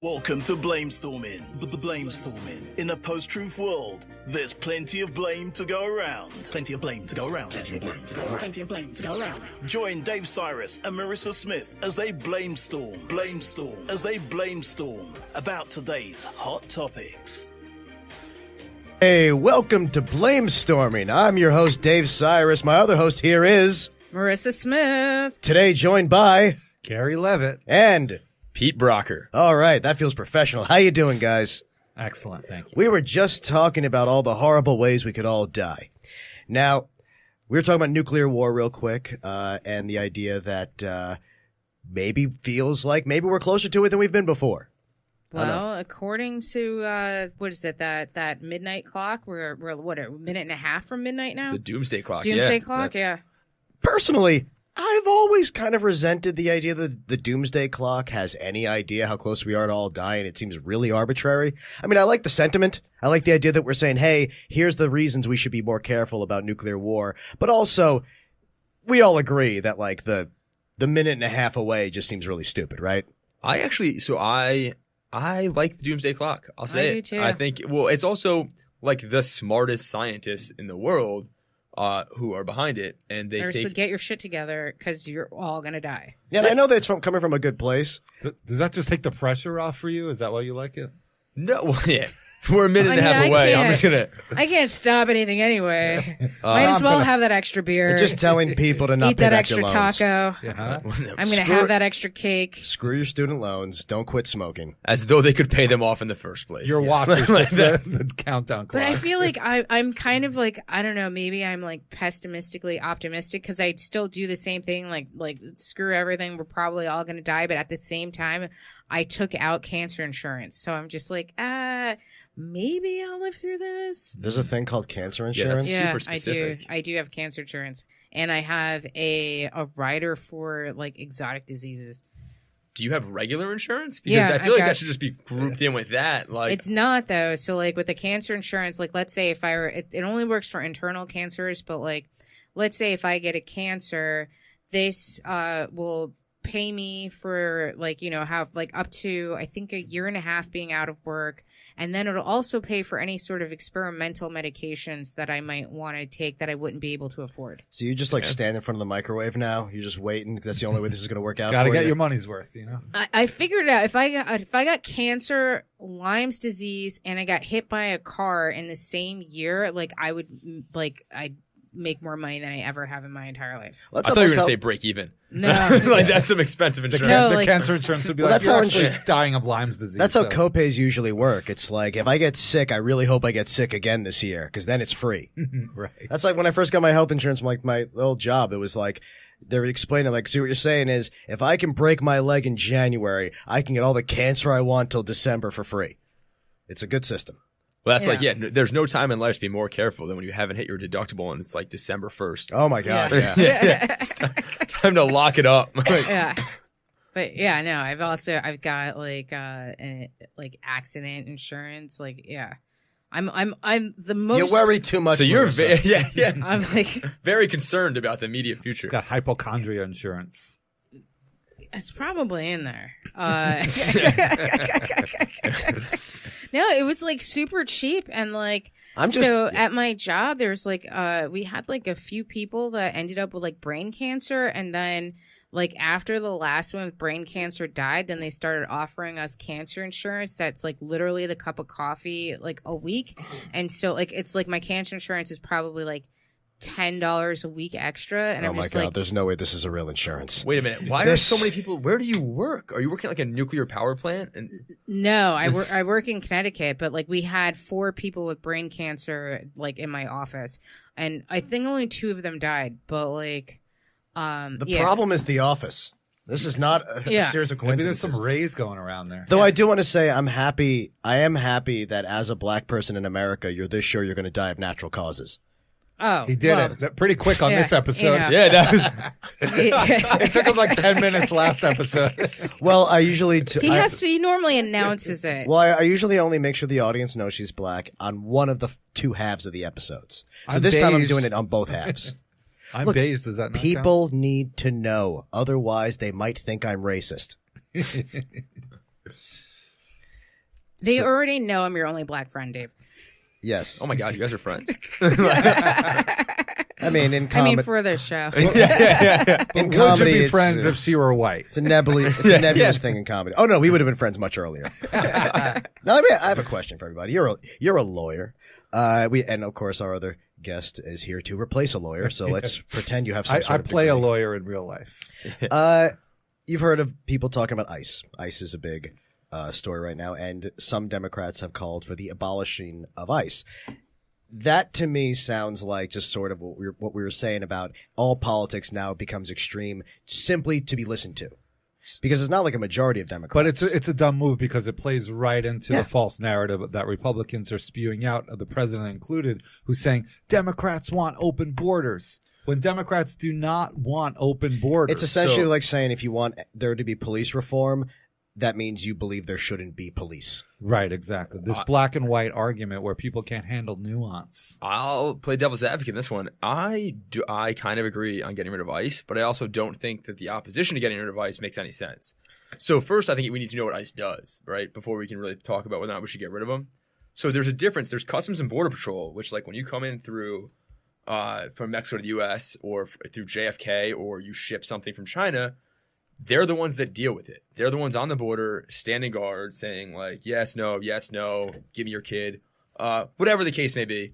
Welcome to Blamestorming. Blamestorming. In a post-truth world, there's plenty of blame to go around. Plenty of blame to go around. Plenty of blame to go around. Plenty of blame to go around. Join Dave Cyrus and Marissa Smith as they blamestorm about today's hot topics. Hey, welcome to Blamestorming. I'm your host, Dave Cyrus. My other host here is Marissa Smith. Today joined by Gary Levitt and Pete Brocker. All right, that feels professional. How you doing, guys? Excellent, thank you. We were just talking about all the horrible ways we could all die. Now, we were talking about nuclear war real quick, and the idea that maybe feels like maybe we're closer to it than we've been before. Well, according to what is it, that midnight clock? We're what, a minute and a half from midnight now? The doomsday clock. Doomsday clock, yeah. Personally, I've always kind of resented the idea that the doomsday clock has any idea how close we are to all dying. It seems really arbitrary. I mean, I like the sentiment. I like the idea that we're saying, hey, here's the reasons we should be more careful about nuclear war. But also, we all agree that, like, the minute and a half away just seems really stupid, right? I like the doomsday clock. I'll say I it. do too. I think, well, it's also like the smartest scientists in the world who are behind it, and they Get your shit together because you're all gonna die. Yeah, and I know that's coming from a good place. Does that just take the pressure off for you? Is that why you like it? No, well, yeah. We're a minute and a half away. I'm just gonna. I can't stop anything anyway. Might as well have that extra beer. It's just telling people to not eat pay that back extra their loans. taco. Yeah. I'm gonna have that extra cake. Screw your student loans. Don't quit smoking. As though they could pay them off in the first place. Your watch is Like just that. the countdown clock. But I feel like I'm kind of like, I don't know, maybe I'm like pessimistically optimistic because I still do the same thing, like screw everything, we're probably all going to die. But at the same time, I took out cancer insurance. So I'm just like, maybe I'll live through this. There's a thing called cancer that's insurance. Yeah, super specific. I do have cancer insurance. And I have a rider for like exotic diseases. Do you have regular insurance? Because Yeah, I feel like that should just be grouped in with that. Like, It's not though. So like with the cancer insurance, like let's say if it only works for internal cancers, but like let's say if I get a cancer, this will pay me for like, have like up to I think a year and a half being out of work, and then it'll also pay for any sort of experimental medications that I might want to take that I wouldn't be able to afford. So you just stand in front of the microwave now? You're just waiting? That's the only way this is going to work out. Gotta for get you? your money's worth, you know. I figured it out. If I got cancer, Lyme's disease, and I got hit by a car in the same year, like I'd make more money than I ever have in my entire life. Well, I thought you were going to say break even. No. Like, that's some expensive insurance. No, The like- cancer insurance would be Well, like, that's you're how actually dying of Lyme's disease. That's how so- copays usually work. It's like, if I get sick, I really hope I get sick again this year, because then it's free. Right. That's like when I first got my health insurance from like my old job. It was like, they were explaining, like, see what you're saying is, if I can break my leg in January, I can get all the cancer I want till December for free. It's a good system. Well, that's there's no time in life to be more careful than when you haven't hit your deductible and it's like December 1st. Oh my God. Yeah. Yeah. It's time to lock it up. Yeah. But yeah, no, I've got like accident insurance. Like, yeah, I'm the most. You worry too much. So you're Marissa. I'm like, very concerned about the immediate future. It's got hypochondria insurance. it's probably in there. No, it was like super cheap and like. At my job, there was like we had like a few people that ended up with like brain cancer, and then like after the last one with brain cancer died, then they started offering us cancer insurance that's like literally the cup of coffee like a week. And so like it's like my cancer insurance is probably like $10 a week extra, and Oh I'm my just God. like, There's no way this is a real insurance. Wait a minute. Why are so many people? Where do you work? Are you working at like a nuclear power plant? And no, I work in Connecticut, but like we had 4 people with brain cancer like in my office, and I think only 2 of them died. But like, The problem is the office. This is not a series of Maybe there's coincidences. some rays going around there. Though I do want to say I am happy that as a black person in America, you're this sure you're going to die of natural causes. Oh, He did it pretty quick on this episode. Yeah. that was, It took him like 10 minutes last episode. Well, I usually He normally announces it. Well, I usually only make sure the audience knows she's black on one of the 2 halves of the episodes. So I'm this time I'm dazed. doing it on both halves. I'm Look, dazed. Does that not People need to know. Otherwise, they might think I'm racist. They already know I'm your only black friend, Dave. Yes. Oh my God, you guys are friends. I mean, for the show. In We comedy, should be it's, friends if she were white. It's a nebulous thing in comedy. Oh no, we would have been friends much earlier. Now, I have a question for everybody. You're a lawyer. And of course our other guest is here to replace a lawyer. So let's pretend you have some I sort of play a degree. lawyer in real life. You've heard of people talking about ICE. ICE is a big story right now, and some Democrats have called for the abolishing of ICE. That to me sounds like just sort of what we were saying about all politics now becomes extreme simply to be listened to, because it's not like a majority of Democrats. But it's a dumb move because it plays right into the false narrative that Republicans are spewing out, the president included, who's saying Democrats want open borders. When Democrats do not want open borders. It's essentially like saying if you want there to be police reform, that means you believe there shouldn't be police. Right, exactly. This black and white argument where people can't handle nuance. I'll play devil's advocate in this one. I kind of agree on getting rid of ICE, but I also don't think that the opposition to getting rid of ICE makes any sense. So first, I think we need to know what ICE does, right, before we can really talk about whether or not we should get rid of them. So there's a difference. There's Customs and Border Patrol, which like when you come in through from Mexico to the U.S. or through JFK, or you ship something from China, they're the ones that deal with it. They're the ones on the border, standing guard, saying like, yes, no, give me your kid, whatever the case may be.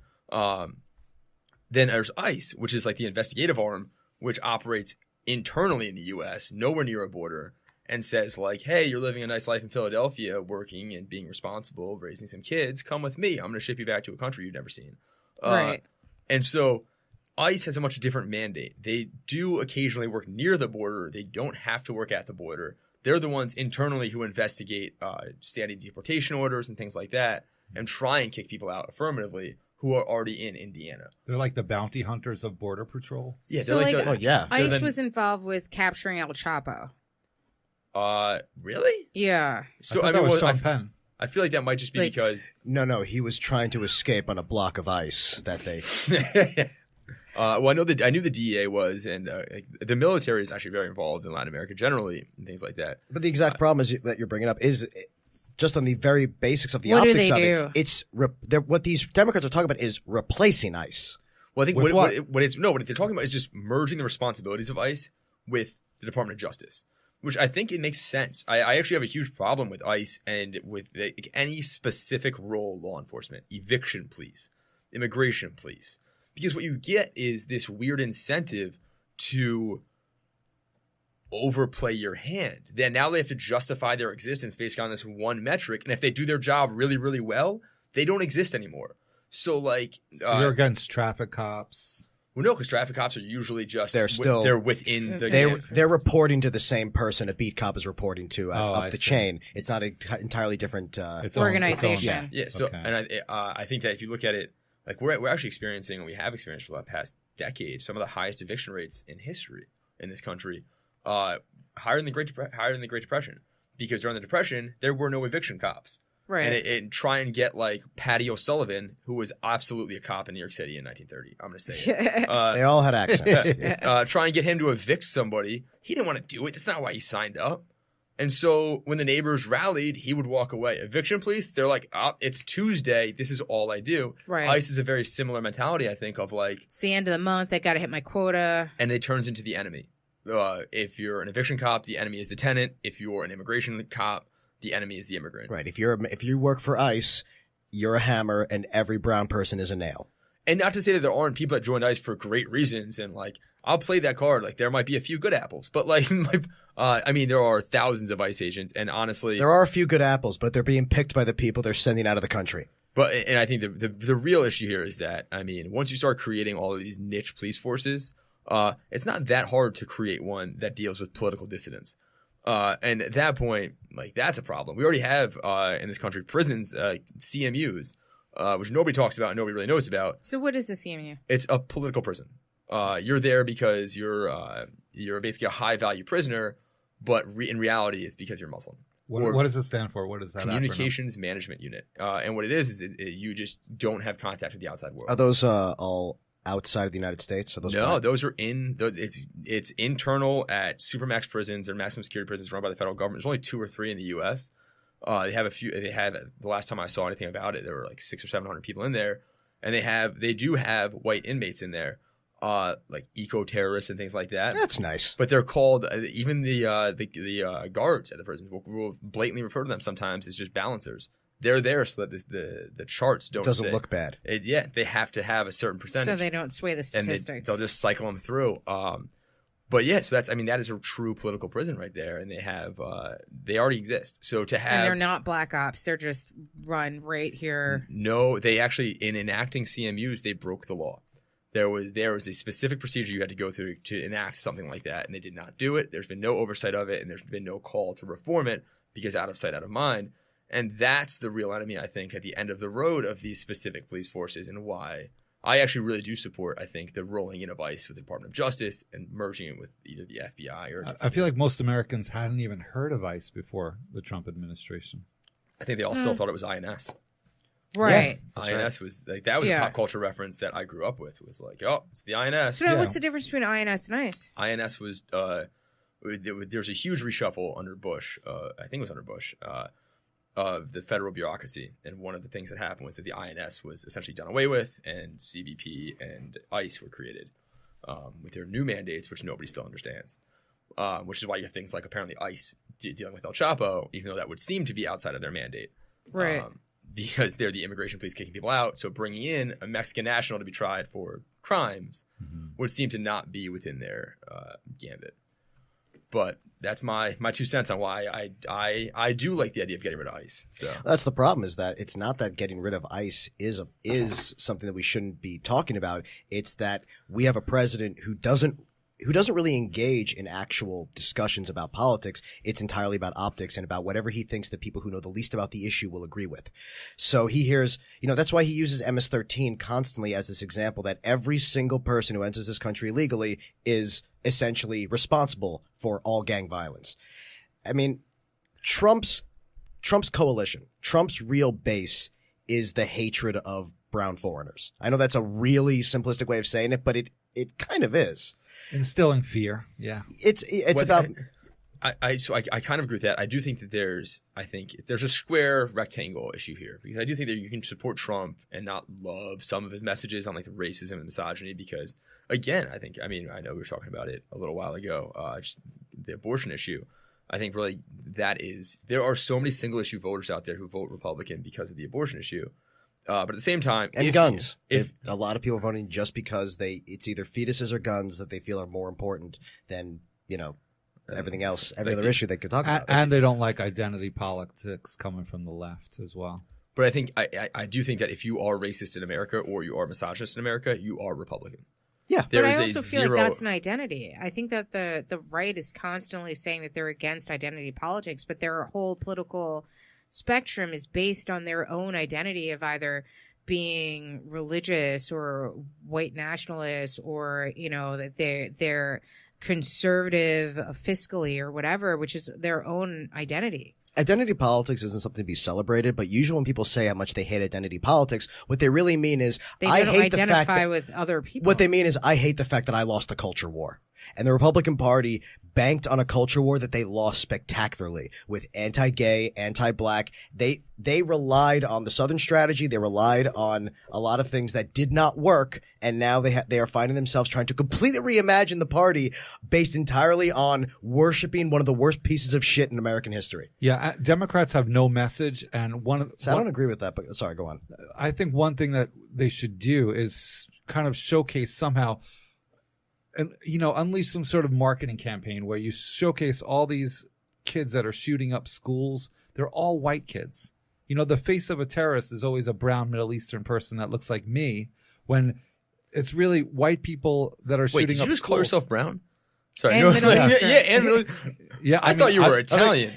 Then there's ICE, which is like the investigative arm, which operates internally in the U.S., nowhere near a border, and says like, hey, you're living a nice life in Philadelphia, working and being responsible, raising some kids. Come with me. I'm going to ship you back to a country you've never seen. Right. And so ICE has a much different mandate. They do occasionally work near the border. They don't have to work at the border. They're the ones internally who investigate standing deportation orders and things like that and try and kick people out affirmatively who are already in Indiana. They're like the bounty hunters of Border Patrol. Yeah, So, they're like, the, ICE was involved with capturing El Chapo. Really? Yeah. So that was Sean Penn. I feel like that might just be Like- because No, he was trying to escape on a block of ice that they. well, I knew the DEA was, and the military is actually very involved in Latin America generally and things like that. But the exact problem is that you're bringing up is just on the very basics of the What do optics they of do? it. It's what these Democrats are talking about is replacing ICE. Well, I think With what they're talking about is just merging the responsibilities of ICE with the Department of Justice, which I think it makes sense. I actually have a huge problem with ICE and with any specific role law enforcement, eviction police, immigration police, because what you get is this weird incentive to overplay your hand. Then now they have to justify their existence based on this one metric, and if they do their job really, really well, they don't exist anymore. So like, So you're against traffic cops. well, no, because traffic cops are usually just They're within the They're reporting to the same person a beat cop is reporting to I up the see. chain. It's not an entirely different. Its Organization. Yeah. So, Okay. and I think that if you look at it, like we're actually experiencing, and we have experienced for the past decade, some of the highest eviction rates in history in this country, higher than the Great Depression, because during the Depression there were no eviction cops. Right. And try and get like Patty O'Sullivan, who was absolutely a cop in New York City in 1930. I'm going to say it. They all had accents. Try and get him to evict somebody. He didn't want to do it. That's not why he signed up. And so when the neighbors rallied, he would walk away. Eviction police, they're like, oh, it's Tuesday. This is all I do. Right. ICE is a very similar mentality, I think, of like, It's the end of the month. I got to hit my quota. and it turns into the enemy. If you're an eviction cop, the enemy is the tenant. If you're an immigration cop, the enemy is the immigrant. Right. If you work for ICE, you're a hammer, and every brown person is a nail. And not to say that there aren't people that joined ICE for great reasons, and like I'll play that card. Like there might be a few good apples, but like, I mean, there are thousands of ICE agents, and honestly, There are a few good apples, but they're being picked by the people they're sending out of the country. and I think the real issue here is that, I mean, once you start creating all of these niche police forces, it's not that hard to create one that deals with political dissidents. And at that point, like that's a problem. We already have in this country prisons, CMUs, which nobody talks about and nobody really knows about. So what is the CMU? It's a political prison. You're there because you're basically a high value prisoner, but in reality, it's because you're Muslim. What does it stand for? What is that? Communications Management Unit. And what it is you just don't have contact with the outside world. Are those all outside of the United States? Are those No, black? those are it's internal at supermax prisons or maximum security prisons run by the federal government. There's only 2 or 3 in the U.S. They have the last time I saw anything about it, there were like 600 or 700 people in there, and they do have white inmates in there, like eco-terrorists and things like that. That's nice. But they're called even the guards at the prisons will blatantly refer to them sometimes as just balancers. They're there so that the charts don't doesn't look bad. They have to have a certain percentage, so they don't sway the statistics. And they'll just cycle them through. But yeah, so that is a true political prison right there, and they already exist. So to have, and they're not black ops; they're just run right here. No, they actually, in enacting CMUs, they broke the law. There was a specific procedure you had to go through to enact something like that, and they did not do it. There's been no oversight of it, and there's been no call to reform it because out of sight, out of mind. And that's the real enemy, I think, at the end of the road of these specific police forces, and why I actually really do support, I think, the rolling in of ICE with the Department of Justice and merging it with either the FBI or... I feel like most Americans hadn't even heard of ICE before the Trump administration. I think they all still thought it was INS. Right. Yeah, INS was like, that was a pop culture reference that I grew up with. It was like, oh, it's the INS. So what's the difference between INS and ICE? INS was there's a huge reshuffle under Bush. I think it was under Bush. Of the federal bureaucracy. And one of the things that happened was that the INS was essentially done away with, and CBP and ICE were created with their new mandates, which nobody still understands. Which is why you have things like apparently ICE dealing with El Chapo, even though that would seem to be outside of their mandate. Right. Because they're the immigration police kicking people out. So bringing in a Mexican national to be tried for crimes would seem to not be within their gambit. But that's my 2 cents on why I do like the idea of getting rid of ICE. So that's the problem, is that it's not that getting rid of ICE is something that we shouldn't be talking about. It's that we have a president who doesn't really engage in actual discussions about politics. It's entirely about optics and about whatever he thinks the people who know the least about the issue will agree with. So he hears, that's why he uses MS-13 constantly as this example that every single person who enters this country illegally is essentially responsible for all gang violence. I mean, Trump's coalition, Trump's real base is the hatred of brown foreigners. I know that's a really simplistic way of saying it, but it kind of is. Instilling fear. Yeah. It's about... I kind of agree with that. I do think that there's a square rectangle issue here, because I do think that you can support Trump and not love some of his messages on like the racism and misogyny, because again, I know we were talking about it a little while ago, just the abortion issue. I think really there are so many single issue voters out there who vote Republican because of the abortion issue. But at the same time, guns. If a lot of people are voting just because it's either fetuses or guns that they feel are more important than, everything else, every other issue they could talk about. And they don't like identity politics coming from the left as well. But I think I do think that if you are racist in America or you are misogynist in America, you are Republican. Yeah, but I also feel like that's an identity. I think that the right is constantly saying that they're against identity politics, but their whole political spectrum is based on their own identity of either being religious or white nationalists, or that they're conservative fiscally or whatever, which is their own identity. Identity politics isn't something to be celebrated, but usually when people say how much they hate identity politics, what they really mean is they don't identify with other people. What they mean is, I hate the fact that I lost the culture war. And the Republican Party banked on a culture war that they lost spectacularly with anti-gay, anti-black. They relied on the Southern strategy. They relied on a lot of things that did not work. And now they are finding themselves trying to completely reimagine the party based entirely on worshiping one of the worst pieces of shit in American history. Yeah, Democrats have no message. And I don't agree with that, but sorry, go on. I think one thing that they should do is kind of showcase somehow, and unleash some sort of marketing campaign where you showcase all these kids that are shooting up schools. They're all white kids. The face of a terrorist is always a brown Middle Eastern person that looks like me, when it's really white people that are shooting up schools. Wait, did you just call yourself brown? Sorry, and Middle Eastern. Yeah, I thought you were Italian.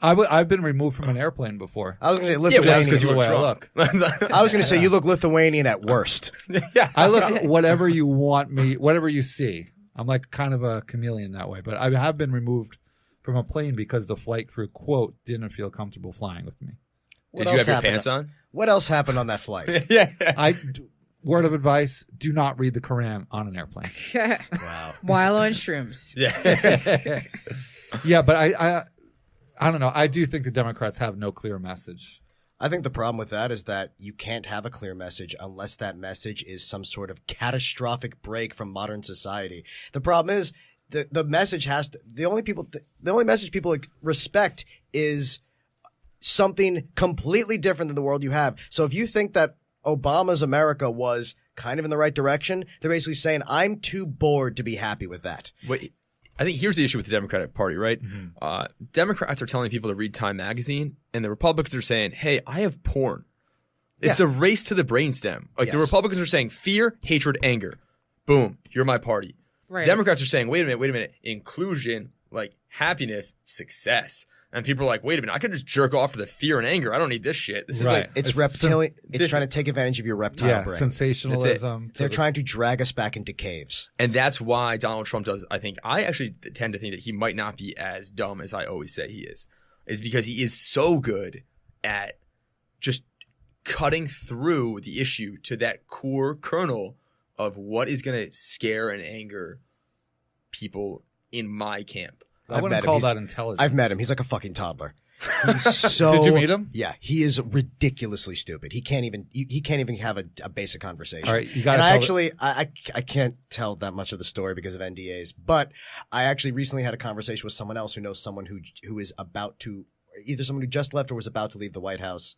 I've been removed from an airplane before. I was going to say Lithuanian. Because you were Trump. I was going to say you look Lithuanian at worst. Yeah, I look whatever you want me, whatever you see. I'm like kind of a chameleon that way. But I have been removed from a plane because the flight crew, quote, didn't feel comfortable flying with me. Did you have your pants on? What else happened on that flight? Yeah. Word of advice: do not read the Quran on an airplane. Wow. While on shrooms. Yeah. Yeah, but I don't know. I do think the Democrats have no clear message. I think the problem with that is that you can't have a clear message unless that message is some sort of catastrophic break from modern society. The problem is the message has to, the only message people respect is something completely different than the world you have. So if you think that Obama's America was kind of in the right direction, they're basically saying, I'm too bored to be happy with that. Wait, I think here's the issue with the Democratic Party, right? Mm-hmm. Democrats are telling people to read Time magazine, and the Republicans are saying, hey, I have porn. It's a race to the brainstem. Like the Republicans are saying fear, hatred, anger. Boom, you're my party. Right. Democrats are saying, wait a minute, inclusion, like happiness, success. And people are like, wait a minute, I can just jerk off to the fear and anger. I don't need this shit. This is like it's reptilian. It's trying to take advantage of your reptile brain. Sensationalism. They're trying to drag us back into caves. And that's why Donald Trump does, I actually tend to think that he might not be as dumb as I always say he is because he is so good at just cutting through the issue to that core kernel of what is going to scare and anger people in my camp. I wouldn't call that intelligence. I've met him. He's like a fucking toddler. He's so. Did you meet him? Yeah, he is ridiculously stupid. He can't even have a basic conversation. All right, you got. And I can't tell that much of the story because of NDAs. But I actually recently had a conversation with someone else who knows someone who is about to. Either someone who just left or was about to leave the White House,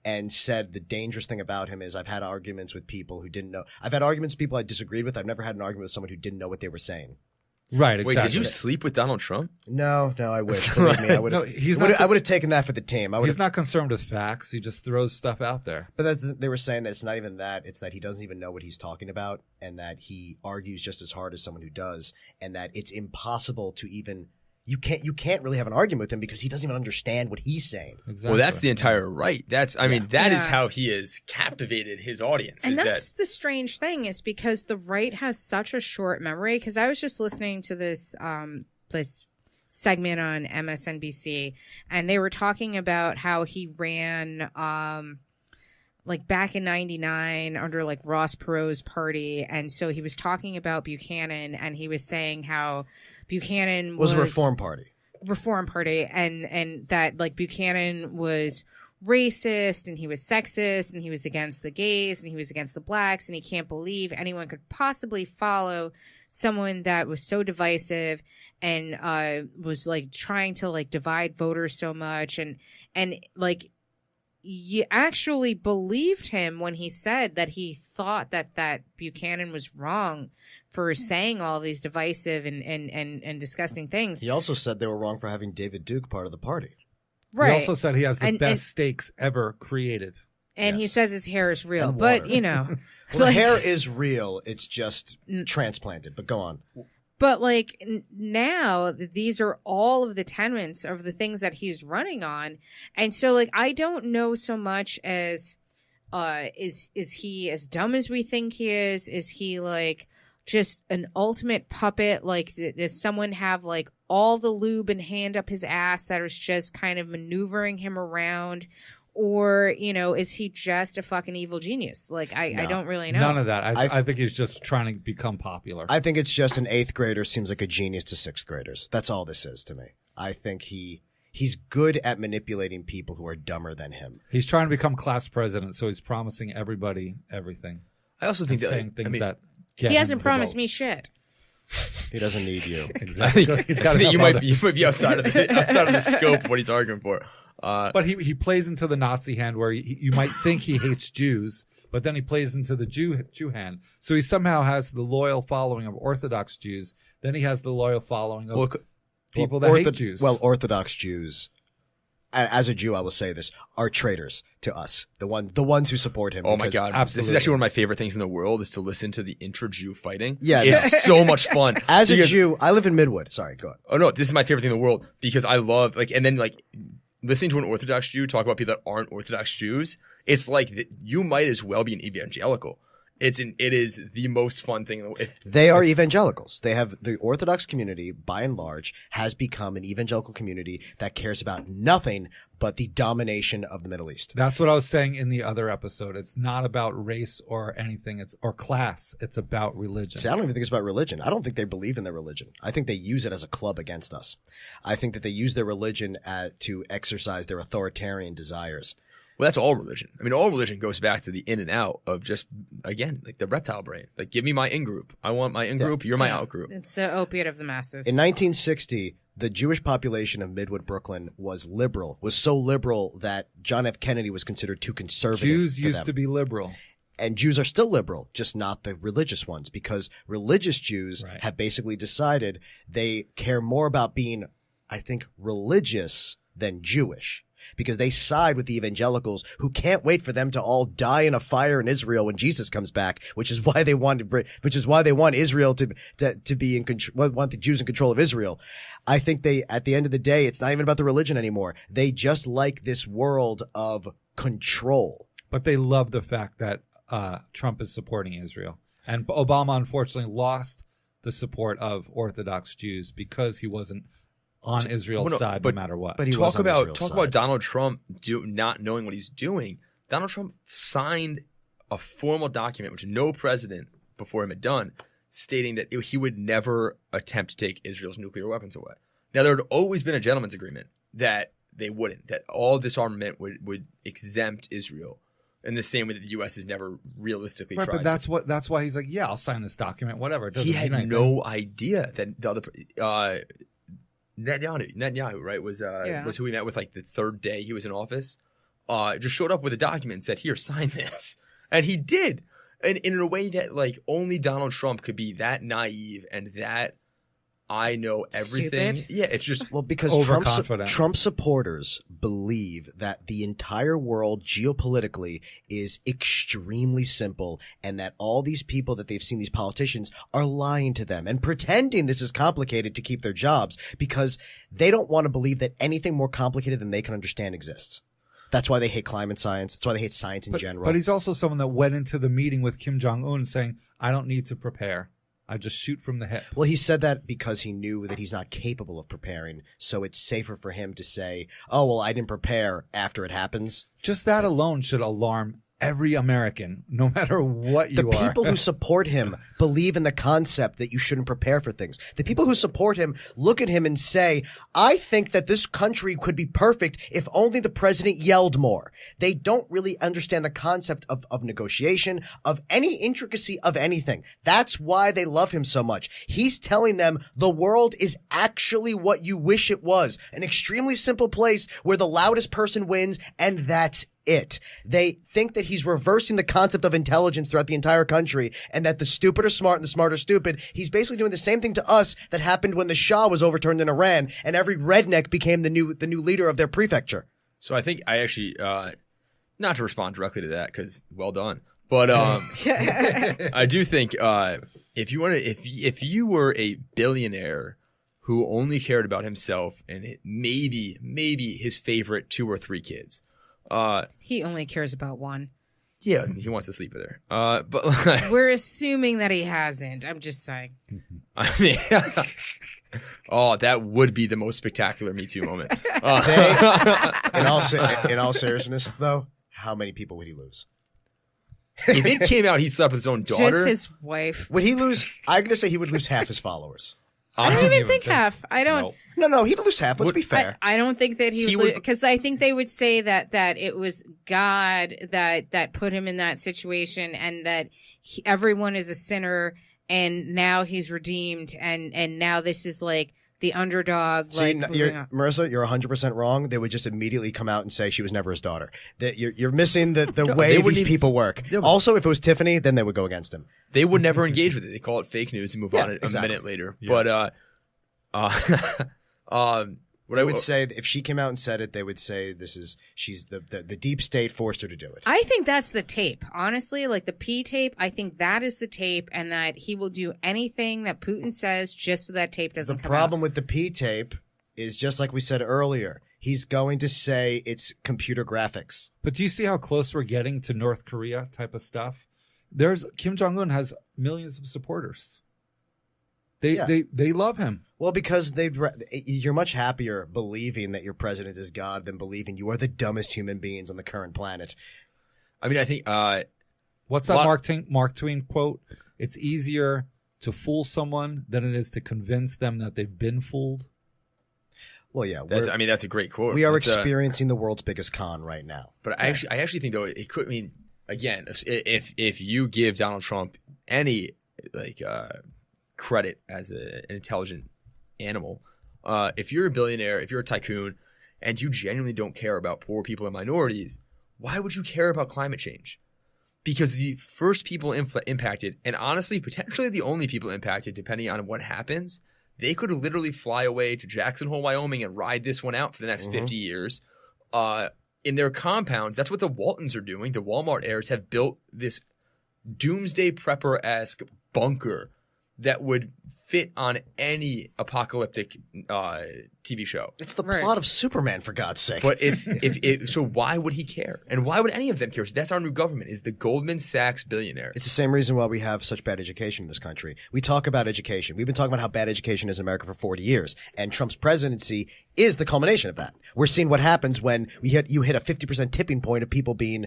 and said the dangerous thing about him is I've had arguments with people who didn't know. I've had arguments with people I disagreed with. I've never had an argument with someone who didn't know what they were saying. Right. Exactly. Wait, did you sleep with Donald Trump? No, I wish. Believe me, I would have. I would have taken that for the team. He's not concerned with facts. He just throws stuff out there. But they were saying that it's not even that. It's that he doesn't even know what he's talking about, and that he argues just as hard as someone who does, and that it's impossible to even. You can't really have an argument with him because he doesn't even understand what he's saying. Exactly. Well, that's the entire right. That is how he has captivated his audience. And that's the strange thing is because the right has such a short memory. Because I was just listening to this this segment on MSNBC, and they were talking about how he ran like back in '99 under like Ross Perot's party, and so he was talking about Buchanan, and he was saying how Buchanan was a Reform Party, and that like Buchanan was racist and he was sexist and he was against the gays and he was against the blacks, and he can't believe anyone could possibly follow someone that was so divisive and was like trying to like divide voters so much, and like you actually believed him when he said that he thought that Buchanan was wrong for saying all these divisive and disgusting things. He also said they were wrong for having David Duke part of the party. Right. He also said he has the best steaks ever created. And he says his hair is real. But, you know. Well, the hair is real. It's just transplanted. But go on. But like now, these are all of the tenets of the things that he's running on, and so like I don't know so much as is he as dumb as we think he is? Is he like just an ultimate puppet? Like does someone have like all the lube and hand up his ass that is just kind of maneuvering him around? Or, you know, is he just a fucking evil genius? Like, I don't really know. None of that. I think he's just trying to become popular. I think it's just an 8th grader seems like a genius to 6th graders. That's all this is to me. I think he's good at manipulating people who are dumber than him. He's trying to become class president, so he's promising everybody everything. I also think saying things that he hasn't promised me shit. He doesn't need you. Exactly. I think you might be outside of the scope of what he's arguing for. But he plays into the Nazi hand where you might think he hates Jews, but then he plays into the Jew hand. So he somehow has the loyal following of Orthodox Jews. Then he has the loyal following of people that hate Jews. Well, Orthodox Jews, as a Jew, I will say this, are traitors to us. The ones who support him. Oh my God. Absolutely. This is actually one of my favorite things in the world is to listen to the intra-Jew fighting. Yeah. It's so much fun. As a Jew, I live in Midwood. Sorry, go on. Oh no, this is my favorite thing in the world because I love and then listening to an Orthodox Jew talk about people that aren't Orthodox Jews, it's like you might as well be an evangelical. It is the most fun thing. They are evangelicals. They have the Orthodox community, by and large, has become an evangelical community that cares about nothing but the domination of the Middle East. That's what I was saying in the other episode. It's not about race or anything. Or class. It's about religion. See, I don't even think it's about religion. I don't think they believe in their religion. I think they use it as a club against us. I think that they use their religion to exercise their authoritarian desires. Well, that's all religion. I mean, all religion goes back to the in and out of just, again, like the reptile brain. Like, give me my in-group. I want my in-group. You're my out-group. It's the opiate of the masses. In 1960, the Jewish population of Midwood, Brooklyn was so liberal that John F. Kennedy was considered too conservative. Jews used to be liberal. And Jews are still liberal, just not the religious ones, because religious Jews have basically decided they care more about being, I think, religious than Jewish. Because they side with the evangelicals who can't wait for them to all die in a fire in Israel when Jesus comes back, which is why they want Israel to be in control, want the Jews in control of Israel. I think at the end of the day, it's not even about the religion anymore. They just like this world of control. But they love the fact that Trump is supporting Israel. And Obama, unfortunately, lost the support of Orthodox Jews because he wasn't on Israel's side no matter what. But he talk about Donald Trump not knowing what he's doing. Donald Trump signed a formal document, which no president before him had done, stating that he would never attempt to take Israel's nuclear weapons away. Now, there had always been a gentleman's agreement that they wouldn't, that all disarmament would exempt Israel in the same way that the U.S. has never realistically tried. But that's why he's like, yeah, I'll sign this document, whatever. He had no idea that the other Netanyahu, right, was who we met with like the third day he was in office. Just showed up with a document and said, "Here, sign this," and he did, and in a way that like only Donald Trump could be that naive and that I know everything. Stupid. Yeah, it's just because Trump supporters believe that the entire world geopolitically is extremely simple and that all these people that they've seen, these politicians, are lying to them and pretending this is complicated to keep their jobs because they don't want to believe that anything more complicated than they can understand exists. That's why they hate climate science. That's why they hate science in general. But he's also someone that went into the meeting with Kim Jong-un saying, I don't need to prepare. I just shoot from the hip. Well, he said that because he knew that he's not capable of preparing. So it's safer for him to say, oh, well, I didn't prepare after it happens. Just that alone should alarm every American, no matter what you are. The people who support him believe in the concept that you shouldn't prepare for things. The people who support him look at him and say, I think that this country could be perfect if only the president yelled more. They don't really understand the concept of negotiation, of any intricacy of anything. That's why they love him so much. He's telling them the world is actually what you wish it was. An extremely simple place where the loudest person wins, and that's it. They think that he's reversing the concept of intelligence throughout the entire country and that the stupid are smart and the smart are stupid. He's basically doing the same thing to us that happened when the Shah was overturned in Iran and every redneck became the new leader of their prefecture. So I think I actually, not to respond directly to that because well done, but I do think if you were a billionaire who only cared about himself and maybe his favorite 2 or 3 kids. He only cares about one. Yeah, he wants to sleep with her. But we're assuming that he hasn't. I'm just saying. I mean, that would be the most spectacular Me Too moment. In all seriousness, though, how many people would he lose? If it came out he slept with his own daughter, just his wife. Would he lose? I'm gonna say he would lose half his followers. I don't even think half. I don't. No, he'd lose half. Let's be fair. I don't think that he would, because I think they would say that it was God that put him in that situation, and that everyone is a sinner, and now he's redeemed, and now this is like the underdog. See, Marissa, you're 100% wrong. They would just immediately come out and say she was never his daughter. That you're missing the way these people work. Also, if it was Tiffany, then they would go against him. They would never engage with it. They call it fake news and move on a minute later. Yeah. But what I would say, if she came out and said it, they would say she's the deep state forced her to do it. I think that's the tape. Honestly, like the P tape, I think that is the tape, and that he will do anything that Putin says just so that tape doesn't come out. The problem with the P tape is, just like we said earlier, he's going to say it's computer graphics. But do you see how close we're getting to North Korea type of stuff? Kim Jong-un has millions of supporters. They love him. Well, because you're much happier believing that your president is God than believing you are the dumbest human beings on the current planet. I mean, I think what's that Mark Twain quote? It's easier to fool someone than it is to convince them that they've been fooled. Well, yeah, that's a great quote. We are experiencing the world's biggest con right now. But I actually think though it could mean, again, if you give Donald Trump any credit as an intelligent animal, if you're a billionaire, if you're a tycoon, and you genuinely don't care about poor people and minorities, why would you care about climate change? Because the first people impacted, and honestly, potentially the only people impacted, depending on what happens, they could literally fly away to Jackson Hole, Wyoming, and ride this one out for the next 50 years. In their compounds, that's what the Waltons are doing. The Walmart heirs have built this doomsday prepper-esque bunker that would fit on any apocalyptic TV show. It's the plot of Superman, for God's sake. But so why would he care? And why would any of them care? So that's our new government, is the Goldman Sachs billionaires. It's the same reason why we have such bad education in this country. We talk about education. We've been talking about how bad education is in America for 40 years. And Trump's presidency is the culmination of that. We're seeing what happens when you hit a 50% tipping point of people being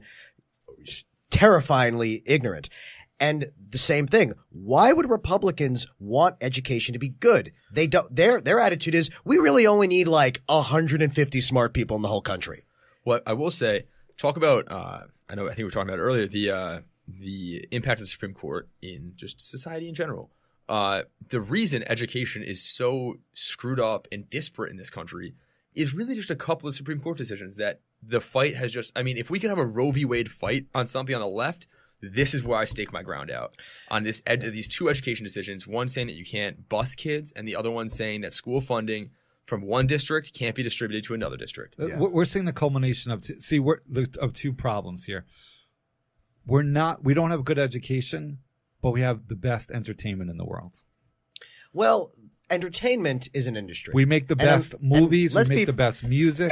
terrifyingly ignorant. And the same thing. Why would Republicans want education to be good? They don't. Their attitude is, we really only need like 150 smart people in the whole country. Well, I will say, talk about. I think we were talking about it earlier. The impact of the Supreme Court in just society in general. The reason education is so screwed up and disparate in this country is really just a couple of Supreme Court decisions that the fight has just. I mean, if we could have a Roe v. Wade fight on something on the left, this is where I stake my ground out on these two education decisions. One saying that you can't bus kids, and the other one saying that school funding from one district can't be distributed to another district. Yeah. We're seeing the culmination of two problems here. We don't have good education, but we have the best entertainment in the world. Well, entertainment is an industry. We make the best movies. We make the best music.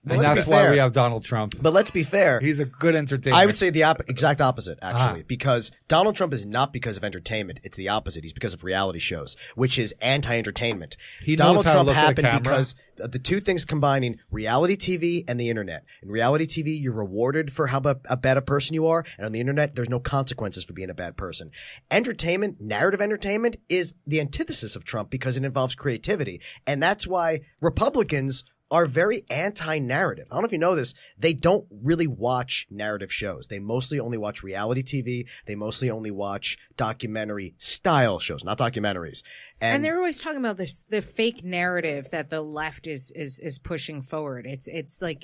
And that's why we have Donald Trump. But let's be fair. He's a good entertainer. I would say the exact opposite, actually, because Donald Trump is not because of entertainment. It's the opposite. He's because of reality shows, which is anti-entertainment. Donald Trump happened because the two things combining reality TV and the internet. In reality TV, you're rewarded for how bad a person you are. And on the internet, there's no consequences for being a bad person. Entertainment, narrative entertainment, is the antithesis of Trump because it involves creativity. And that's why Republicans are very anti-narrative. I don't know if you know this. They don't really watch narrative shows. They mostly only watch reality TV. They mostly only watch documentary style shows, not documentaries. And they're always talking about the fake narrative that the left is pushing forward. It's like,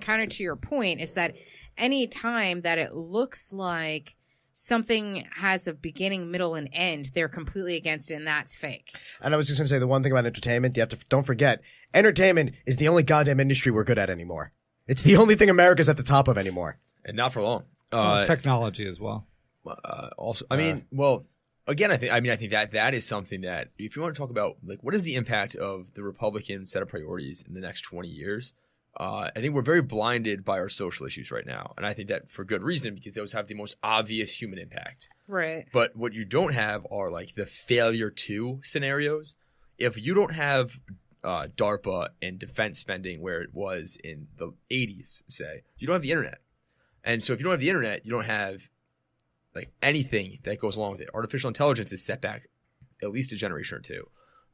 kind of to your point, is that any time that it looks like something has a beginning, middle, and end, they're completely against it, and that's fake. And I was just going to say the one thing about entertainment, don't forget, entertainment is the only goddamn industry we're good at anymore. It's the only thing America's at the top of anymore. And not for long. Technology as well. Also, again, I think that is something that, if you want to talk about, like, what is the impact of the Republican set of priorities in the next 20 years? I think we're very blinded by our social issues right now. And I think that for good reason, because those have the most obvious human impact. Right. But what you don't have are like the failure to scenarios. If you don't have DARPA and defense spending where it was in the 80s, say, you don't have the internet. And so if you don't have the internet, you don't have like anything that goes along with it. Artificial intelligence is set back at least a generation or two.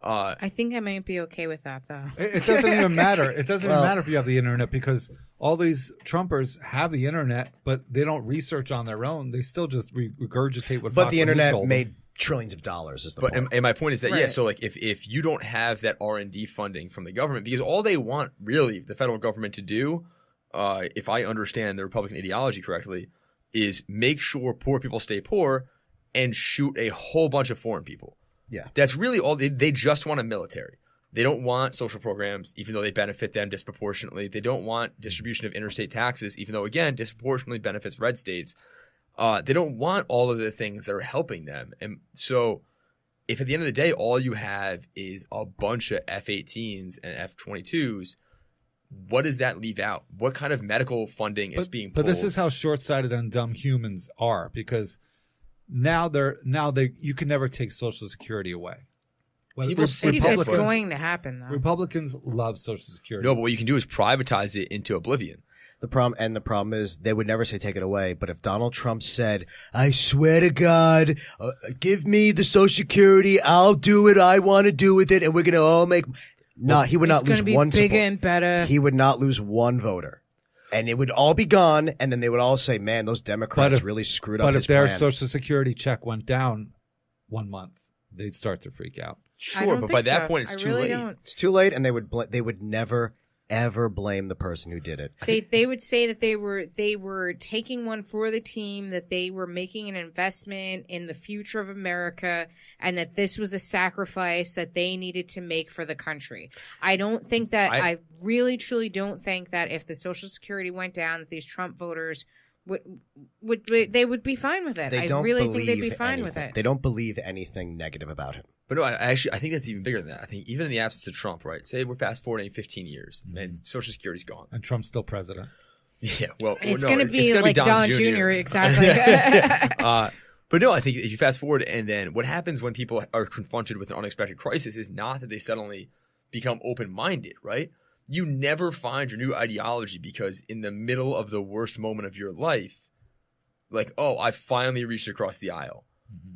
I think I might be okay with that, though. It doesn't even matter. It doesn't even matter if you have the internet, because all these Trumpers have the internet, but they don't research on their own. They still just regurgitate what. But the internet made trillions of dollars. Is the point? And my point is that so like if you don't have that R&D funding from the government, because all they want really the federal government to do, if I understand the Republican ideology correctly, is make sure poor people stay poor and shoot a whole bunch of foreign people. Yeah. That's really all. They just want a military. They don't want social programs, even though they benefit them disproportionately. They don't want distribution of interstate taxes, even though, again, disproportionately benefits red states. They don't want all of the things that are helping them. And so if at the end of the day, all you have is a bunch of F-18s and F-22s, what does that leave out? What kind of medical funding is being pulled? But this is how short-sighted and dumb humans are, because now you can never take Social Security away. Well, People say It's Republicans- going to happen, though. Republicans love Social Security. No, but what you can do is privatize it into oblivion. The problem is they would never say take it away. But if Donald Trump said, "I swear to God, give me the Social Security, I'll do it. I want to do with it, and we're gonna all make," he would not It's lose gonna be one bigger support. and better. He would not lose one voter, and it would all be gone. And then they would all say, "Man, those Democrats really screwed up But his if their plan." Social Security check went down 1 month, they'd start to freak out. I Sure, don't but by think that so. point, it's I too really late. don't. It's too late, and they would never ever blame the person who did it. They would say that they were taking one for the team, that they were making an investment in the future of America, and that this was a sacrifice that they needed to make for the country. I don't think that I really truly don't think that if the Social Security went down, that these Trump voters would they would be fine with it. They I don't really think they'd be believe fine with anything. it. They don't believe anything negative about him. But no, I think that's even bigger than that. I think even in the absence of Trump, right? Say we're fast forwarding 15 years and Social Security's gone. And Trump's still president. Yeah, well, It's no, going to be gonna like Don Jr. Exactly. But no, I think if you fast forward and then what happens when people are confronted with an unexpected crisis is not that they suddenly become open-minded, right? You never find your new ideology because in the middle of the worst moment of your life, like, oh, I finally reached across the aisle.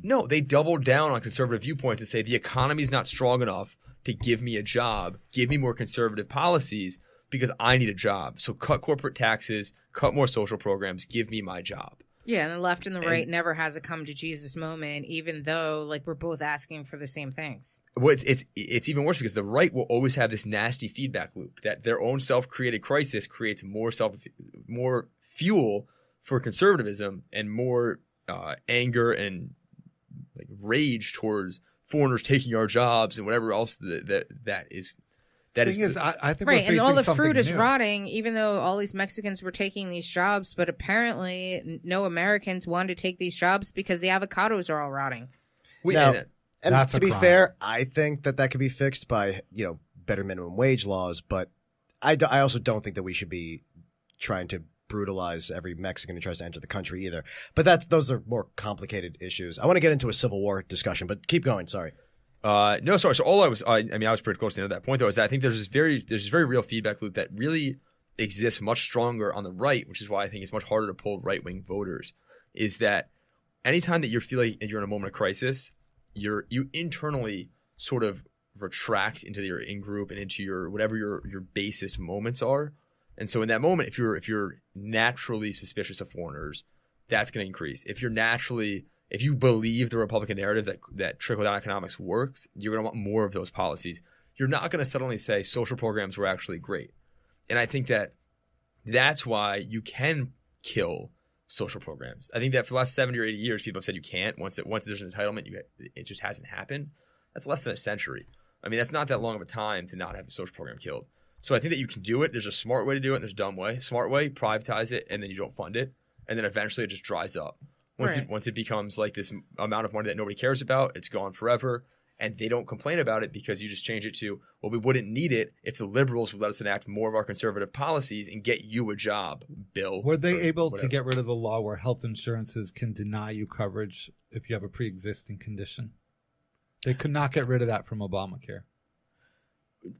No, they double down on conservative viewpoints and say the economy is not strong enough to give me a job, give me more conservative policies because I need a job. So cut corporate taxes, cut more social programs, give me my job. Yeah, and the left and the right never has a come to Jesus moment, even though like we're both asking for the same things. Well, it's even worse because the right will always have this nasty feedback loop that their own self-created crisis creates more fuel for conservatism and more anger and like rage towards foreigners taking our jobs and whatever else that is. I think Right, we're and facing all the something fruit is new. rotting, even though all these Mexicans were taking these jobs, but apparently no Americans wanted to take these jobs because the avocados are all rotting. Now, and That's to a be crime. fair, I think that could be fixed by better minimum wage laws. But I also don't think that we should be trying to brutalize every Mexican who tries to enter the country either. But those are more complicated issues. I want to get into a Civil War discussion, but keep going. Sorry. No, sorry. So all I was pretty close to the end of that point though, is that I think there's this very real feedback loop that really exists much stronger on the right, which is why I think it's much harder to pull right-wing voters. Is that anytime that you feel like you're in a moment of crisis, you internally sort of retract into your in-group and into your whatever your basest moments are. And so in that moment, if you're naturally suspicious of foreigners, that's going to increase. If you believe the Republican narrative that trickle-down economics works, you're going to want more of those policies. You're not going to suddenly say social programs were actually great. And I think that's why you can kill social programs. I think that for the last 70 or 80 years, people have said you can't. Once there's an entitlement, it just hasn't happened. That's less than a century. I mean, that's not that long of a time to not have a social program killed. So I think that you can do it. There's a smart way to do it and there's a dumb way. Smart way, privatize it, and then you don't fund it. And then eventually it just dries up. Once it becomes like this amount of money that nobody cares about, it's gone forever. And they don't complain about it because you just change it to, well, we wouldn't need it if the liberals would let us enact more of our conservative policies and get you a job, Bill. Were they able whatever. to get rid of the law where health insurances can deny you coverage if you have a pre-existing condition? They could not get rid of that from Obamacare.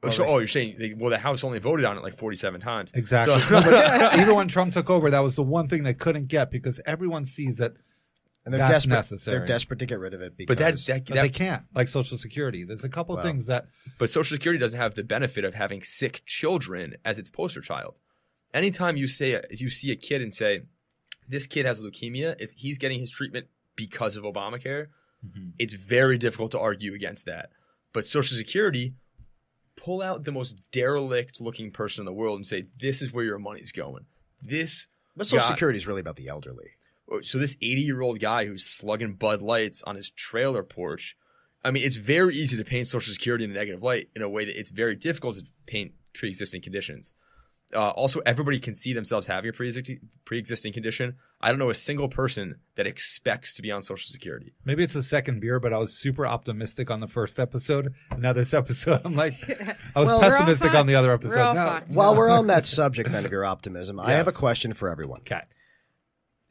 You're saying, the House only voted on it like 47 times. Exactly. So- No, but even when Trump took over, that was the one thing they couldn't get because everyone sees that And they're that's desperate. necessary. They're desperate to get rid of it But because But they can't, like Social Security. There's a couple of things that But Social Security doesn't have the benefit of having sick children as its poster child. Anytime you see a kid and say, this kid has leukemia, he's getting his treatment because of Obamacare, it's very difficult to argue against that. But Social Security, pull out the most derelict-looking person in the world and say, this is where your money's going. But Social Security is really about the elderly. So this 80-year-old guy who's slugging Bud Lights on his trailer porch, I mean, it's very easy to paint Social Security in a negative light in a way that it's very difficult to paint pre-existing conditions. Also, everybody can see themselves having a pre-existing condition. I don't know a single person that expects to be on Social Security. maybe it's the second beer, but I was super optimistic on the first episode. And now this episode, I'm like, I was Well, pessimistic on the other We're episode. all No. fucked. While we're on that subject, then, of your optimism, I have a Yes. question for everyone. Okay.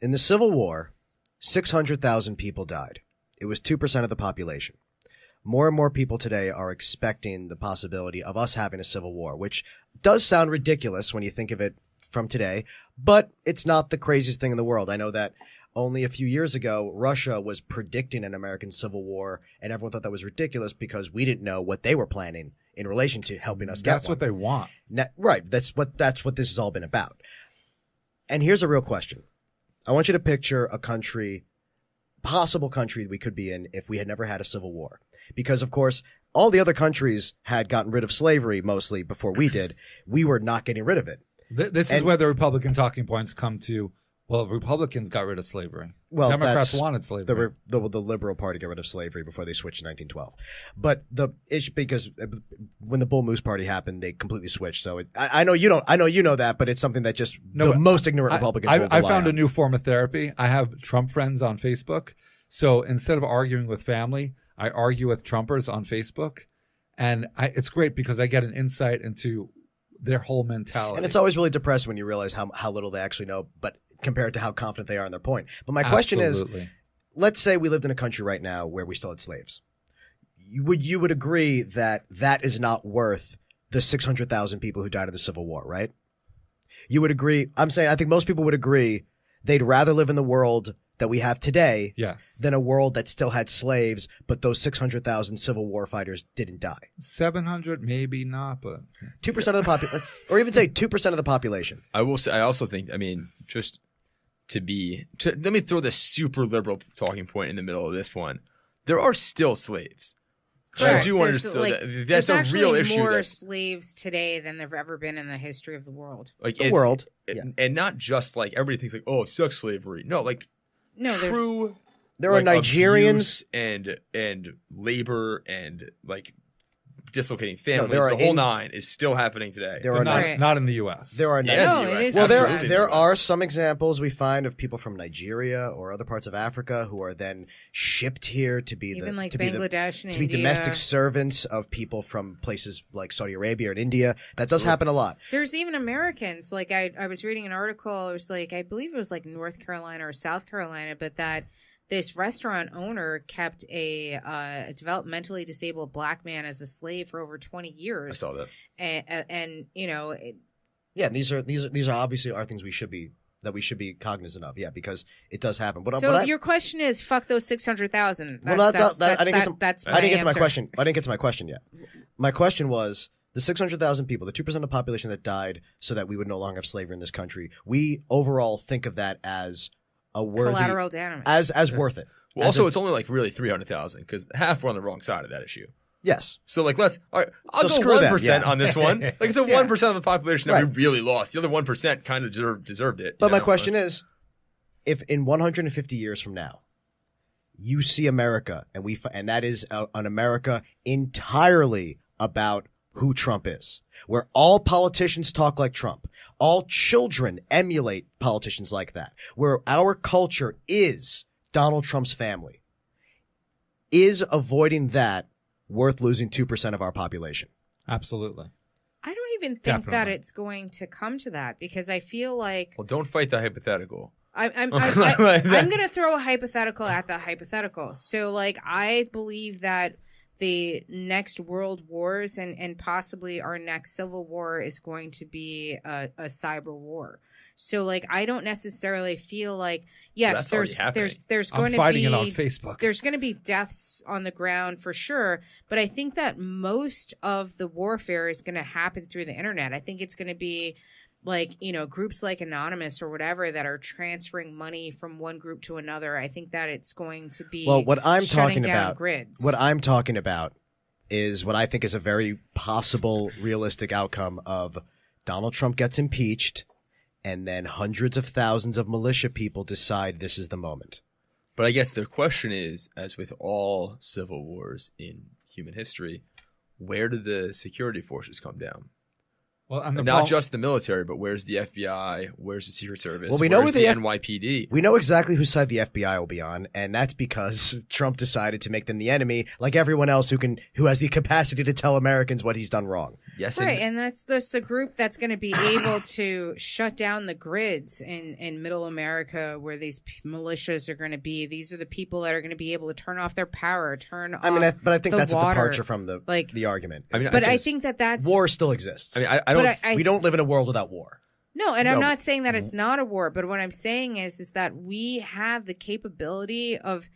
In the Civil War, 600,000 people died. It was 2% of the population. More and more people today are expecting the possibility of us having a civil war, which does sound ridiculous when you think of it from today, but it's not the craziest thing in the world. I know that only a few years ago, Russia was predicting an American civil war, and everyone thought that was ridiculous because we didn't know what they were planning in relation to helping us get That's one. what they want. Right. That's what this has all been about. And here's a real question. I want you to picture a country, possible country we could be in if we had never had a civil war. Because, of course, all the other countries had gotten rid of slavery mostly before we did. We were not getting rid of it. This is where the Republican talking points come to. Well, Republicans got rid of slavery. Well, Democrats wanted slavery. The Liberal Party got rid of slavery before they switched in 1912. But the issue, because when the Bull Moose Party happened, they completely switched. So I know you don't. I know you know that, but it's something that just the most ignorant Republicans will I found a new form of therapy. I have Trump friends on Facebook. So instead of arguing with family, I argue with Trumpers on Facebook, and it's great because I get an insight into their whole mentality. And it's always really depressing when you realize how little they actually know, but compared to how confident they are in their point. But my question is, let's say we lived in a country right now where we still had slaves. You would agree that that is not worth the 600,000 people who died in the Civil War, right? You would agree. I think most people would agree they'd rather live in the world that we have today than a world that still had slaves, but those 600,000 Civil War fighters didn't die. 700, maybe not, but 2% of the population, or even say 2% of the population. I will say, I also think, just let me throw this super liberal talking point in the middle of this one. There are still slaves. Correct. I do understand that's a real issue. There's more slaves today than there've ever been in the history of the world. And not just like everybody thinks like, oh, sex slavery. No, like true. There are Nigerians and labor and like dislocating families. The whole nine is still happening today. There are not in the U.S. There are there are some examples we find of people from Nigeria or other parts of Africa who are then shipped here to be Bangladesh and to be domestic servants of people from places like Saudi Arabia and India. That does happen a lot. There's even Americans. Like I was reading an article. It was like I believe it was like North Carolina or South Carolina, but that this restaurant owner kept a developmentally disabled black man as a slave for over 20 years. I saw that. And you know, these are obviously things we should be cognizant of. Yeah, because it does happen. But your question is, fuck those 600,000. I didn't get to my question. I didn't get to my question yet. My question was the 600,000 people, the 2% of the population that died so that we would no longer have slavery in this country. We overall think of that as a worthy collateral damage as worth it. Well, also, it's only like really 300,000 because half were on the wrong side of that issue. Yes. So like, I'll go 1% on this one. Like it's 1% of the population that we really lost. The other 1% kind of deserved it. But my question is, if in 150 years from now, you see America and that is an America entirely about who Trump is, where all politicians talk like Trump, all children emulate politicians like that, where our culture is Donald Trump's family, is avoiding that worth losing 2% of our population? Absolutely. I don't even think that it's going to come to that because I feel like... Well, don't fight the hypothetical. I'm going to throw a hypothetical at the hypothetical. So, like, I believe that the next world wars and possibly our next civil war is going to be a cyber war. So like I don't necessarily feel like there's going to be it on Facebook. There's going to be deaths on the ground for sure, but I think that most of the warfare is going to happen through the internet. I think it's going to be like, you know, groups like Anonymous or whatever that are transferring money from one group to another. I think that it's going to be what I'm talking about. Grids. What I'm talking about is what I think is a very possible, realistic outcome of Donald Trump gets impeached, and then hundreds of thousands of militia people decide this is the moment. But I guess the question is, as with all civil wars in human history, where do the security forces come down? Well, and not just the military, but where's the FBI? Where's the Secret Service? Well, we know where's where the NYPD. We know exactly whose side the FBI will be on, and that's because Trump decided to make them the enemy, like everyone else who has the capacity to tell Americans what he's done wrong. Yes, right, and that's the group that's going to be able to shut down the grids in Middle America, where these militias are going to be. These are the people that are going to be able to turn off their power, but I think that's water. A departure from the argument. I think that's war still exists. I don't. We don't live in a world without war. No, and I'm not saying that it's not a war, but what I'm saying is that we have the capability of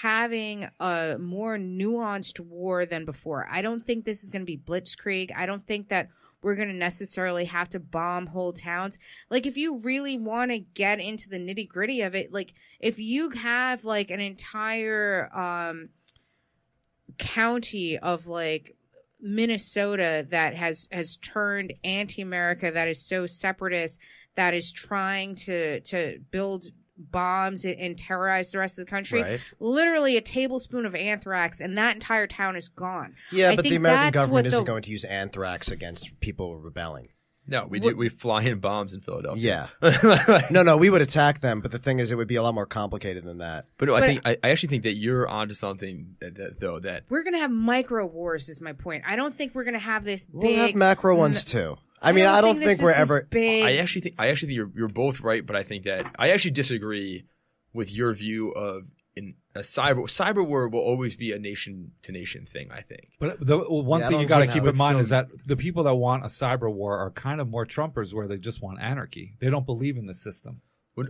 having a more nuanced war than before. I don't think this is going to be blitzkrieg. I don't think that we're going to necessarily have to bomb whole towns. Like, if you really want to get into the nitty gritty of it, like if you have like an entire county of like Minnesota that has turned anti-America, that is so separatist, that is trying to build bombs and terrorize the rest of the country. Right. Literally a tablespoon of anthrax and that entire town is gone. Yeah, but the American government isn't going to use anthrax against people rebelling. No, we do. We fly in bombs in Philadelphia. Yeah. No, we would attack them, but the thing is, it would be a lot more complicated than that. But no, I actually think that you're onto something that we're going to have micro wars. Is my point. I don't think we're going to have this big. We'll have macro ones too. I don't think we're ever. Big. I actually think you're both right, but I think that I actually disagree with your view of a cyber war will always be a nation to nation thing, I think. But the one thing you got to keep in mind is that the people that want a cyber war are kind of more Trumpers, where they just want anarchy. They don't believe in the system.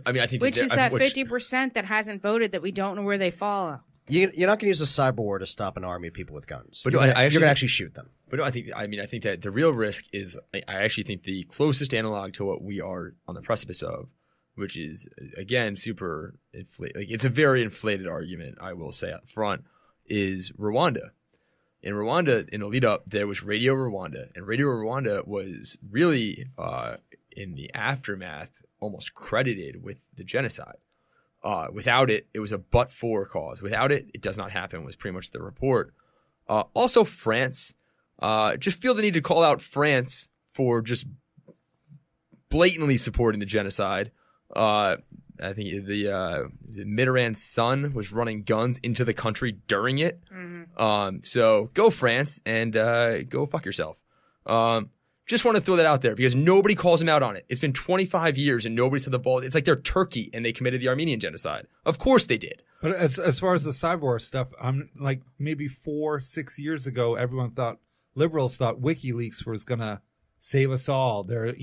I mean, I think which is that 50% that hasn't voted that we don't know where they fall. You're not going to use a cyber war to stop an army of people with guns. But you're going to actually shoot them. But no, I think that the real risk is, I actually think the closest analog to what we are on the precipice of, which is, again, super inflated. Like, it's a very inflated argument, I will say up front, is Rwanda. In Rwanda, in the lead up, there was Radio Rwanda. And Radio Rwanda was really, in the aftermath, almost credited with the genocide. Without it, it was a but-for cause. Without it, it does not happen, was pretty much the report. Also, France. Just feel the need to call out France for just blatantly supporting the genocide. I think Mitterrand's son was running guns into the country during it. Mm-hmm. So go France and go fuck yourself. Just want to throw that out there because nobody calls him out on it. It's been 25 years and nobody said the balls. It's like they're Turkey and they committed the Armenian genocide. Of course they did. But as far as the cyber war stuff, I'm like maybe 4-6 years ago, liberals thought WikiLeaks was going to save us all. They're,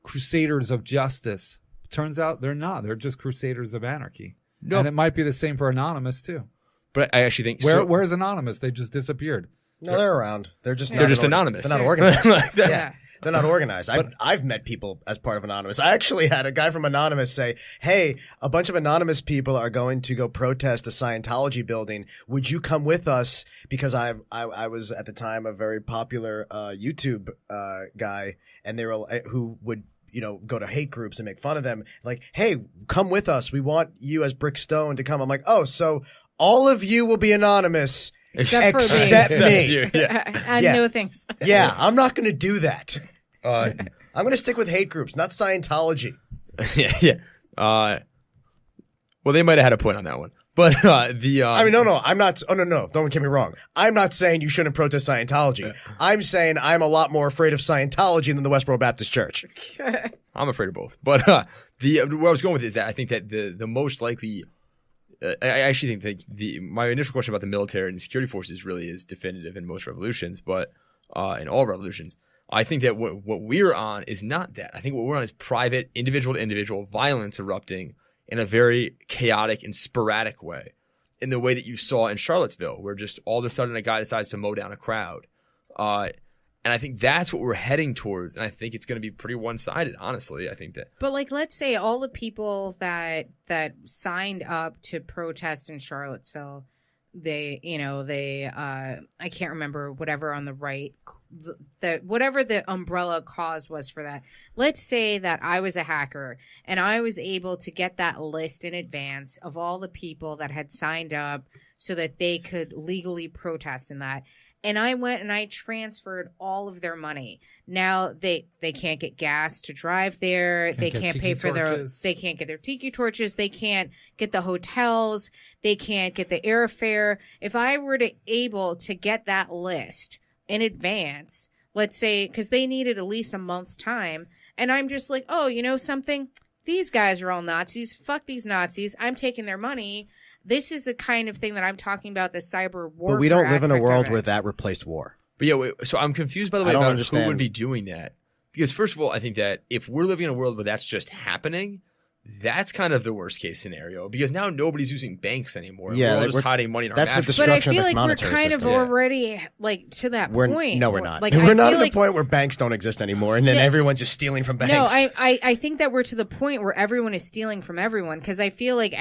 crusaders of justice. Turns out they're not. They're just crusaders of anarchy. No. And it might be the same for Anonymous too. But I actually think where's Anonymous? They just disappeared. No, they're around. They're just anonymous. They're not organized. Yeah. They're not organized. I've met people as part of Anonymous. I actually had a guy from Anonymous say, "Hey, a bunch of Anonymous people are going to go protest a Scientology building. Would you come with us?" Because I was at the time a very popular YouTube guy, and they were who would go to hate groups and make fun of them. Like, "Hey, come with us. We want you as Brick Stone to come." I'm like, "Oh, so all of you will be anonymous." Except me. No thanks. Yeah, I'm not going to do that. I'm going to stick with hate groups, not Scientology. Yeah. Well, they might have had a point on that one. But no, I'm not. Oh, no. Don't get me wrong. I'm not saying you shouldn't protest Scientology. I'm saying I'm a lot more afraid of Scientology than the Westboro Baptist Church. I'm afraid of both. But where I was going with it is that I think that the most likely... I actually think that my initial question about the military and the security forces really is definitive in most revolutions, but in all revolutions. I think that what we're on is not that. I think what we're on is private, individual to individual violence erupting in a very chaotic and sporadic way, in the way that you saw in Charlottesville, where just all of a sudden a guy decides to mow down a crowd. And I think that's what we're heading towards. And I think it's going to be pretty one-sided, honestly. I think that. But let's say all the people that signed up to protest in Charlottesville, they I can't remember whatever on the right, whatever the umbrella cause was for that. Let's say that I was a hacker and I was able to get that list in advance of all the people that had signed up so that they could legally protest in that. and I went and I transferred all of their money. Now they can't get gas to drive there. They can't pay for they can't get their tiki torches. They can't get the hotels. They can't get the airfare. If I were able to get that list in advance, let's say, because they needed at least a month's time, and I'm just like, oh, you know something? These guys are all Nazis. Fuck these Nazis. I'm taking their money. This is the kind of thing that I'm talking about, the cyber warfare. But we don't live in a world where that replaced war. But yeah, so I'm confused, by the way, about who would be doing that. Because first of all, I think that if we're living in a world where that's just happening, that's kind of the worst case scenario. Because now nobody's using banks anymore. Yeah, we're just hiding money in our that's the destruction of the monetary But I feel like we're kind system. of already like to that point. No, we're not. Like, we're not at the point where banks don't exist anymore, and then everyone's just stealing from banks. No, I think that we're to the point where everyone is stealing from everyone. Because I feel like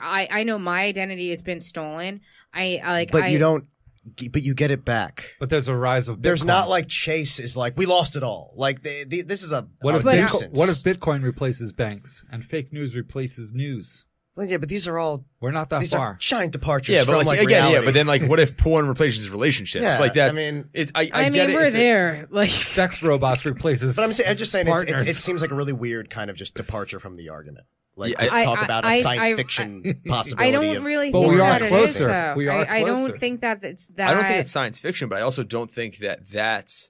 I know my identity has been stolen. But you get it back. But there's a rise of Bitcoin. There's not like Chase is like, we lost it all. Like this is a nuisance. What if Bitcoin replaces banks and fake news replaces news? Well, yeah, but these are all we're not that these far. Are giant departures. Yeah, but from, again, reality. yeah. But then, what if porn replaces relationships? Yeah, like that. I mean, I mean, we're there. Like sex robots replaces. But I'm just saying, it seems like a really weird kind of just departure from the argument. Like talk about a science fiction possibility. I don't really. But think we are that closer. It is, though. We are closer. I don't think that it's that. I don't think it's science fiction, but I also don't think that that's.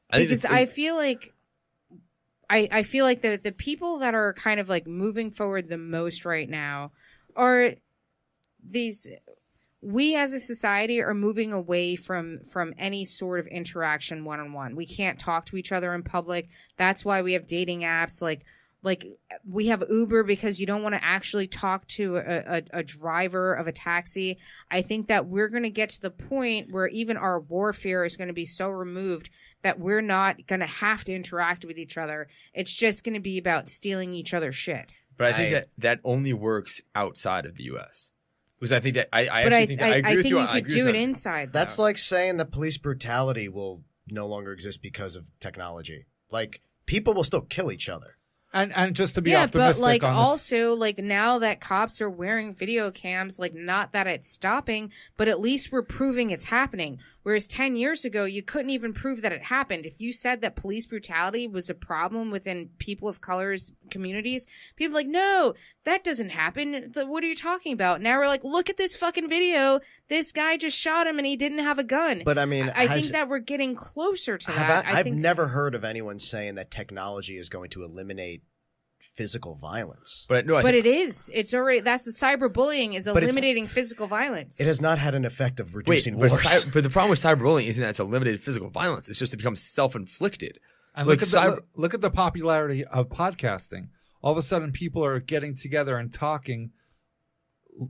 I feel like. I feel like the people that are kind of like moving forward the most right now are these. We as a society are moving away from any sort of interaction one-on-one. We can't talk to each other in public. That's why we have dating apps like we have Uber because you don't want to actually talk to a driver of a taxi. I think that we're going to get to the point where even our warfare is going to be so removed that we're not going to have to interact with each other. It's just going to be about stealing each other's shit. But I think that only works outside of the U.S. Because I think that I agree with you. I think you could do it inside. That's like saying that police brutality will no longer exist because of technology. Like people will still kill each other. And just to be optimistic, but like on also like now that cops are wearing video cams, like not that it's stopping, but at least we're proving it's happening. Whereas 10 years ago, you couldn't even prove that it happened. If you said that police brutality was a problem within people of color's communities, people were like, no, that doesn't happen. What are you talking about? Now we're like, look at this fucking video. This guy just shot him and he didn't have a gun. But I mean, I think that we're getting closer to that. I've never heard of anyone saying that technology is going to eliminate physical violence. But it is. It's already, that's the cyberbullying is eliminating physical violence. It has not had an effect of reducing wars. But the problem with cyberbullying isn't that it's eliminated physical violence. It's just it becomes self-inflicted. And look at the popularity of podcasting. All of a sudden, people are getting together and talking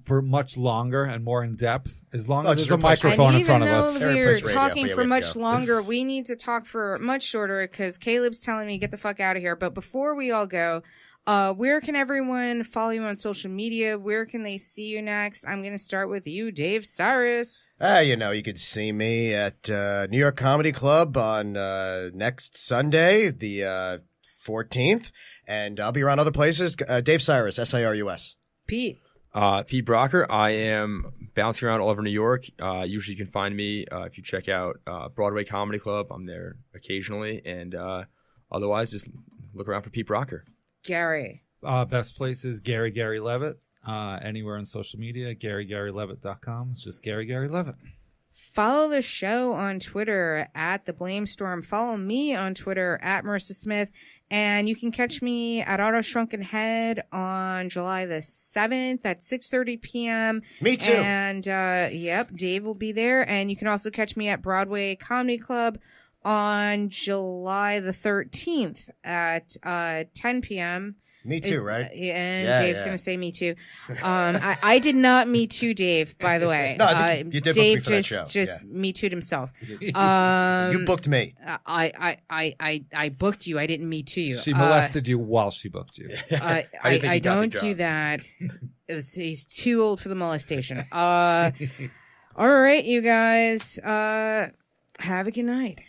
for much longer and more in depth. As long as there's a microphone in front of us. Even though we're talking for much longer, we need to talk for much shorter because Caleb's telling me get the fuck out of here. But before we all go, where can everyone follow you on social media? Where can they see you next? I'm going to start with you, Dave Cyrus. You could see me at New York Comedy Club on next Sunday, the 14th, and I'll be around other places. Dave Cyrus, Cyrus. Pete. Pete Brocker. I am bouncing around all over New York. Usually you can find me if you check out Broadway Comedy Club. I'm there occasionally. And otherwise, just look around for Pete Brocker. Gary. Best place is Gary Levitt. Anywhere on social media, GaryLevitt.com. It's just Gary Levitt. Follow the show on Twitter at The Blame Storm. Follow me on Twitter at Marissa Smith. And you can catch me at Auto Shrunken Head on July the 7th at 6:30 p.m. Me too. And, Dave will be there. And you can also catch me at Broadway Comedy Club on July the 13th at 10 p.m. Me too, right? And Dave's going to say me too. I did not me too Dave, by the way. No, I think you did Dave book me for that show. just me too'd himself. You booked me. I booked you. I didn't me too you. She molested you while she booked you. I don't do that. He's too old for the molestation. All right, you guys. Have a good night.